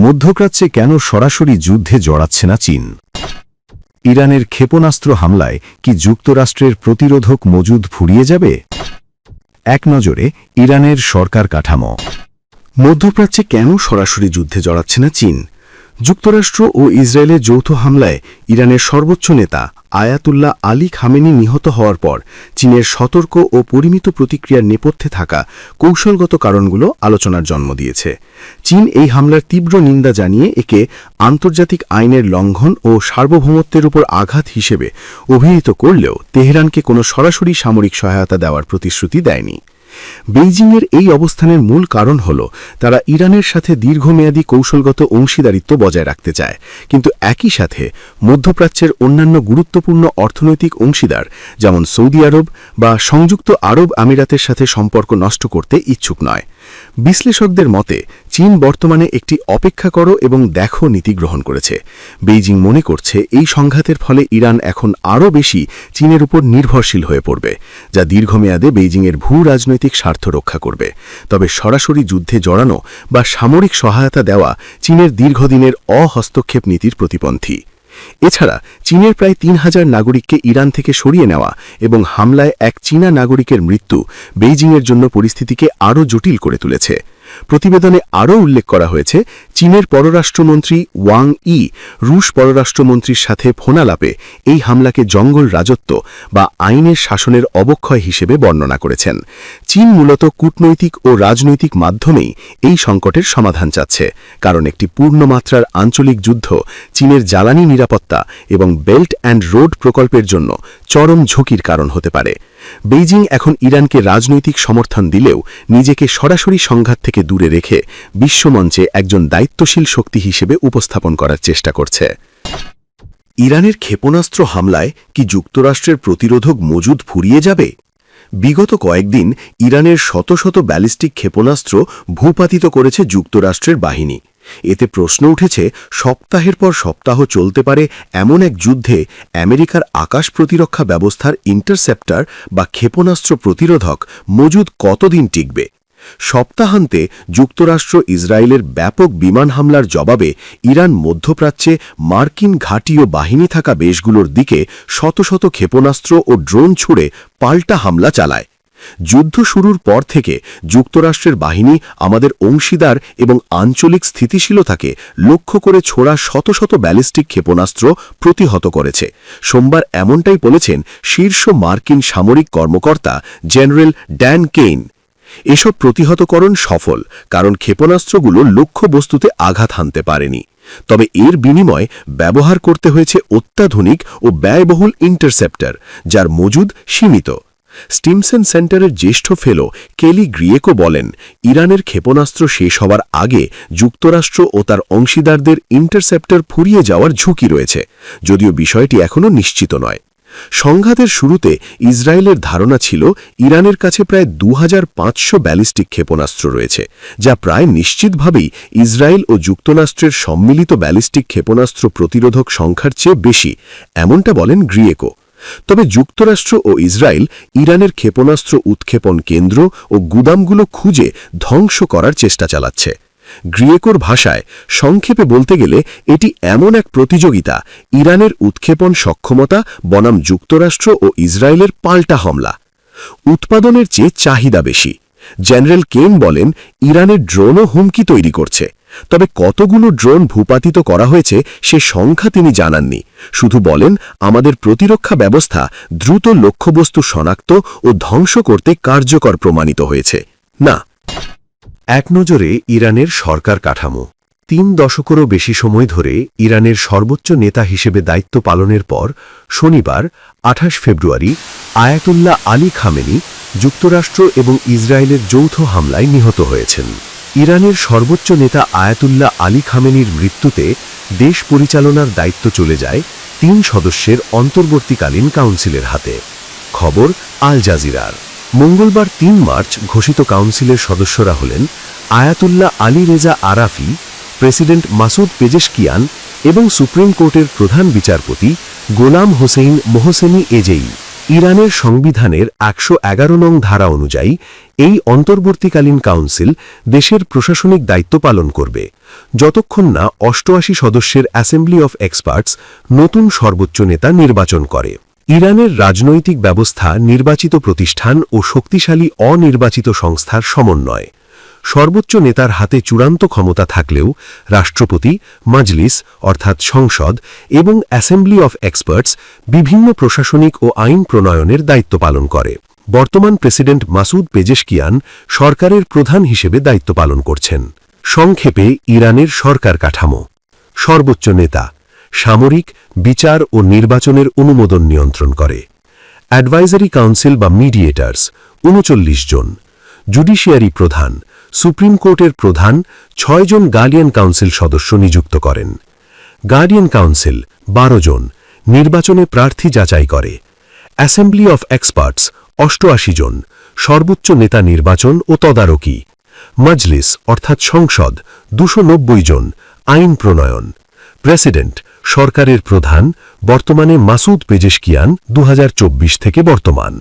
মধ্যপ্রাচ্যে কেন সরাসরি যুদ্ধে জড়াচ্ছে না চীন? ইরানের ক্ষেপণাস্ত্র হামলায় কি যুক্তরাষ্ট্রের প্রতিরোধক মজুদ ফুরিয়ে যাবে? এক নজরে ইরানের সরকার কাঠামো। মধ্যপ্রাচ্যে কেন সরাসরি যুদ্ধে জড়াচ্ছে না চীন? যুক্তরাষ্ট্র ও ইসরায়েলের যৌথ হামলায় ইরানের সর্বোচ্চ নেতা আয়াতুল্লাহ আলী খামেনি নিহত হওয়ার পর চীনের সতর্ক ও পরিমিত প্রতিক্রিয়ার নেপথ্যে থাকা কৌশলগত কারণগুলো আলোচনার জন্ম দিয়েছে। চীন এই হামলার তীব্র নিন্দা জানিয়ে একে আন্তর্জাতিক আইনের লঙ্ঘন ও সার্বভৌমত্বের উপর আঘাত হিসেবে অভিহিত করলেও তেহরানকে কোনো সরাসরি সামরিক সহায়তা দেওয়ার প্রতিশ্রুতি দেয়নি। বেইজিংয়ের এই অবস্থানের মূল কারণ হল তারা ইরানের সাথে দীর্ঘমেয়াদী কৌশলগত অংশীদারিত্ব বজায় রাখতে চায়, কিন্তু একই সাথে মধ্যপ্রাচ্যের অন্যান্য গুরুত্বপূর্ণ অর্থনৈতিক অংশীদার যেমন সৌদি আরব বা সংযুক্ত আরব আমিরাতের সাথে সম্পর্ক নষ্ট করতে ইচ্ছুক নয়। বিশ্লেষকদের মতে চীন বর্তমানে একটি অপেক্ষা করো এবং দেখো নীতি গ্রহণ করেছে। বেইজিং মনে করছে এই সংঘাতের ফলে ইরান এখন আরও বেশি চীনের উপর নির্ভরশীল হয়ে পড়বে, যা দীর্ঘমেয়াদে বেইজিংয়ের ভূ রাজনৈতিক স্বার্থ রক্ষা করবে। তবে সরাসরি যুদ্ধে জড়ানো বা সামরিক সহায়তা দেওয়া চীনের দীর্ঘদিনের অহস্তক্ষেপ নীতির প্রতিপন্থী। এছাড়া চীনের প্রায় ৩,০০০ নাগরিককে ইরান থেকে সরিয়ে নেওয়া এবং হামলায় এক চীনা নাগরিকের মৃত্যু বেইজিংয়ের জন্য পরিস্থিতিকে আরও জটিল করে তুলেছে। প্রতিবেদনে আরও উল্লেখ করা হয়েছে, চীনের পররাষ্ট্রমন্ত্রী ওয়াং ই রুশ পররাষ্ট্রমন্ত্রীর সাথে ফোনালাপে এই হামলাকে জঙ্গল রাজত্ব বা আইনের শাসনের অবক্ষয় হিসেবে বর্ণনা করেছেন। চীন মূলত কূটনৈতিক ও রাজনৈতিক মাধ্যমেই এই সংকটের সমাধান চাচ্ছে, কারণ একটি পূর্ণমাত্রার আঞ্চলিক যুদ্ধ চীনের জ্বালানি নিরাপত্তা এবং বেল্ট অ্যান্ড রোড প্রকল্পের জন্য চরম ঝুঁকির কারণ হতে পারে। বেইজিং এখন ইরানকে রাজনৈতিক সমর্থন দিলেও নিজেকে সরাসরি সংঘাত থেকে দূরে রেখে বিশ্বমঞ্চে একজন দায়িত্বশীল শক্তি হিসেবে উপস্থাপন করার চেষ্টা করছে। ইরানের ক্ষেপণাস্ত্র হামলায় কি যুক্তরাষ্ট্রের প্রতিরোধক মজুদ ফুরিয়ে যাবে? বিগত কয়েকদিন ইরানের শত শত ব্যালিস্টিক ক্ষেপণাস্ত্র ভূপাতিত করেছে যুক্তরাষ্ট্রের বাহিনী। এতে প্রশ্ন উঠেছে, সপ্তাহের পর সপ্তাহ চলতে পারে এমন এক যুদ্ধে আমেরিকার আকাশ প্রতিরক্ষা ব্যবস্থার ইন্টারসেপ্টর বা ক্ষেপণাস্ত্র প্রতিরোধক মজুদ কতদিন টিকবে? সপ্তাহান্তে যুক্তরাষ্ট্র ইসরায়েলের ব্যাপক বিমান হামলার জবাবে ইরান মধ্যপ্রাচ্যে মার্কিন ঘাঁটি ও বাহিনী থাকা দেশগুলোর দিকে শত শত ক্ষেপণাস্ত্র ও ড্রোন ছুড়ে পাল্টা হামলা চালায়। যুদ্ধ শুরুর পর থেকে যুক্তরাষ্ট্রের বাহিনী আমাদের অংশীদার এবং আঞ্চলিক স্থিতিশীলতাকে লক্ষ্য করে ছোড়া শত শত ব্যালিস্টিক ক্ষেপণাস্ত্র প্রতিহত করেছে। সোমবার এমনটাই বলেছেন শীর্ষ মার্কিন সামরিক কর্মকর্তা জেনারেল ড্যান কেইন। এসব প্রতিহতকরণ সফল, কারণ ক্ষেপণাস্ত্রগুলো লক্ষ্যবস্তুতে আঘাত হানতে পারেনি। তবে এর বিনিময়ে ব্যবহার করতে হয়েছে অত্যাধুনিক ও ব্যয়বহুল ইন্টারসেপ্টর, যার মজুদ সীমিত। স্টিমসন সেন্টারের জ্যেষ্ঠ ফেলো কেলি গ্রিয়েকো বলেন, ইরানের ক্ষেপণাস্ত্র শেষ হওয়ার আগে যুক্তরাষ্ট্র ও তার অংশীদারদের ইন্টারসেপ্টর ফুরিয়ে যাওয়ার ঝুঁকি রয়েছে, যদিও বিষয়টি এখনও নিশ্চিত নয়। সংঘাতের শুরুতে ইসরায়েলের ধারণা ছিল ইরানের কাছে প্রায় 2500 ব্যালিস্টিক ক্ষেপণাস্ত্র রয়েছে, যা প্রায় নিশ্চিতভাবেই ইসরায়েল ও যুক্তরাষ্ট্রের সম্মিলিত ব্যালিস্টিক ক্ষেপণাস্ত্র প্রতিরোধক সংখ্যার চেয়ে বেশি, এমনটা বলেন গ্রিয়েকো। তবে যুক্তরাষ্ট্র ও ইসরায়েল ইরানের ক্ষেপণাস্ত্র উৎক্ষেপণ কেন্দ্র ও গুদামগুলো খুঁজে ধ্বংস করার চেষ্টা চালাচ্ছে। গ্রিয়েকোর ভাষায় সংক্ষেপে বলতে গেলে এটি এমন এক প্রতিযোগিতা, ইরানের উৎক্ষেপণ সক্ষমতা বনাম যুক্তরাষ্ট্র ও ইসরায়েলের পাল্টা হামলা। উৎপাদনের চেয়ে চাহিদা বেশি। জেনারেল কেইন বলেন, ইরানের ড্রোনও হুমকি তৈরি করছে। তবে কতগুলো ড্রোন ভূপাতিত করা হয়েছে সে সংখ্যা তিনি জানাননি, শুধু বলেন, আমাদের প্রতিরক্ষা ব্যবস্থা দ্রুত লক্ষ্যবস্তু শনাক্ত ও ধ্বংস করতে কার্যকর প্রমাণিত হয়েছে। না। এক নজরে ইরানের সরকার কাঠামো। 3 দশকেরও বেশি সময় ধরে ইরানের সর্বোচ্চ নেতা হিসেবে দায়িত্ব পালনের পর শনিবার 28 ফেব্রুয়ারি আয়াতুল্লাহ আলী খামেনি যুক্তরাষ্ট্র এবং ইসরায়েলের যৌথ হামলায় নিহত হয়েছেন। ইরানের সর্বোচ্চ নেতা আয়াতুল্লাহ আলী খামেনির মৃত্যুতে দেশ পরিচালনার দায়িত্ব চলে যায় 3 সদস্যের অন্তর্বর্তীকালীন কাউন্সিলের হাতে। খবর আল জাজিরার। মঙ্গলবার 3 মার্চ ঘোষিত কাউন্সিলের সদস্যরা হলেন Ayatollah Ali Reza Arafi, president Masoud Pezeshkian এবং সুপ্রিম কোর্টের প্রধান বিচারপতি গোলাম হোসেইন মোহসেনি এজেই। ইরানের সংবিধানের ১১১ নং ধারা অনুযায়ী এই অন্তর্বর্তীকালীন কাউন্সিল দেশের প্রশাসনিক দায়িত্ব পালন করবে যতক্ষণ না ৮৮ সদস্যের অ্যাসেম্বলি অফ এক্সপার্টস নতুন সর্বোচ্চ নেতা নির্বাচন করে। ইরানের রাজনৈতিক ব্যবস্থা নির্বাচিত প্রতিষ্ঠান ও শক্তিশালী অনির্বাচিত সংস্থার সমন্বয়। সর্বোচ্চ নেতার হাতে চূড়ান্ত ক্ষমতা থাকলেও রাষ্ট্রপতি, মজলিস অর্থাৎ সংসদ এবং অ্যাসেম্বলি অফ এক্সপার্টস বিভিন্ন প্রশাসনিক ও আইন প্রণয়নের দায়িত্ব পালন করে। বর্তমান প্রেসিডেন্ট মাসুদ পেজেশকিয়ান সরকারের প্রধান হিসেবে দায়িত্ব পালন করছেন। সংক্ষেপে ইরানের সরকার কাঠামো: সর্বোচ্চ নেতা সামরিক, বিচার ও নির্বাচনের অনুমোদন নিয়ন্ত্রণ করে। অ্যাডভাইজারি কাউন্সিল বা মিডিয়েটার্স ৩৯ জন। জুডিশিয়ারি প্রধান সুপ্রিম কোর্টের প্রধান ৬ জন গার্ডিয়ান কাউন্সিল সদস্য নিযুক্ত করেন। গার্ডিয়ান কাউন্সিল ১২ জন, নির্বাচনে প্রার্থী যাচাই করে। অ্যাসেম্বলি অফ এক্সপার্টস ৮৮ জন, সর্বোচ্চ নেতা নির্বাচন ও তদারকি। মজলিস অর্থাৎ সংসদ ২৯০ জন, আইন প্রণয়ন। প্রেসিডেন্ট সরকারের প্রধান, বর্তমানে মাসুদ পেজেশকিয়ান ২০২৪ থেকে বর্তমান।